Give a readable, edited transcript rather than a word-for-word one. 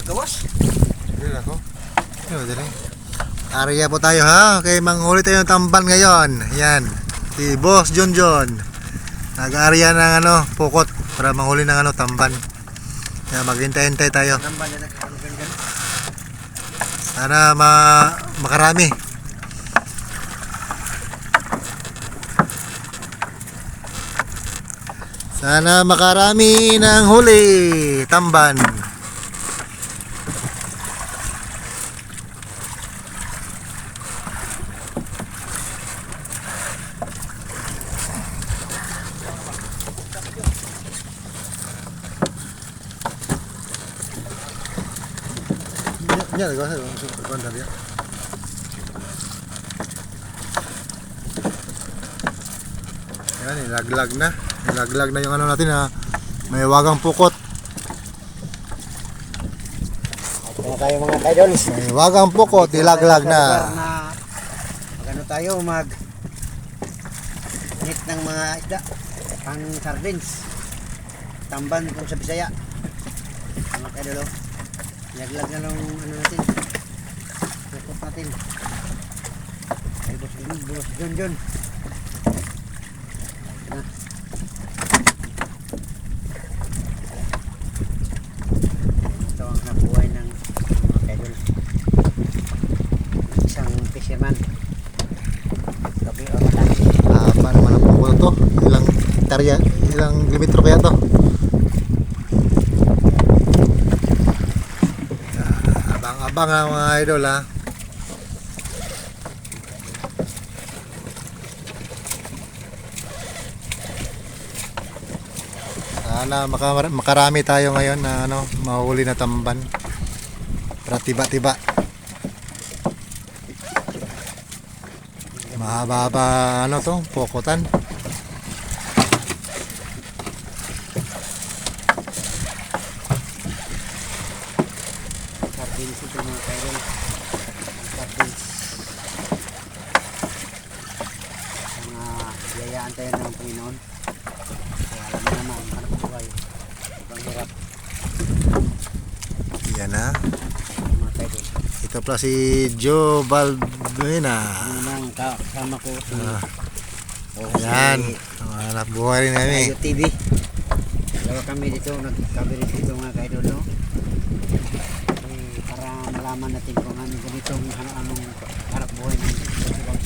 Gawas. Dili ako. Dili. Area po tayo ha. Okay, manghuli tayo ng tamban ngayon. Ayan. Si Boss Junjun. Nag-area ng pukot para manghuli ng tamban. Kaya maghintay-hintay tayo. Tamban na nagkakaroon. Sana makarami. Sana makarami ng huli. Tamban. Nya nagawa sa pagkanda dia. Yan, nilaglag na. Nilaglag na yung natin na may wagang pukot. Kaya tayo mga kaidol. May wagang pukot, nilaglag na. Magano tayo net ng mga isda. Pang sardines. Tamban kung sa Bisaya. Mga kaidol. Nilaglag na lang natin. Pukot natin. Ay Boss Junjun. Ito ang nabuhay ng mga kaidol. Isang fisherman. Gabi o matang. Paano naman ang pukot to? Ilang hektarya, ilang kilometro kaya to? Abang ang mga idol ha. Sana makarami tayo ngayon na mahuli na tamban. Para tiba-tiba. Mahaba-haba to, pukutan. Sardines ito mga kaidol. Sardines. Mga biyayaan tayo ng Panginoon. Kaya alam mo naman, hanap buhay. Ibang hirap Yan na. mga kaidol. Ito pala si Joe Balbuena. Ano nang kasama ko si Yan. Hanap buhay rin kami. Ayo TV. Dalawa kami dito, nag-coverage dito mga kaidol, no? Para malaman natin kung ano ganitong anong hanap buhay ng ibang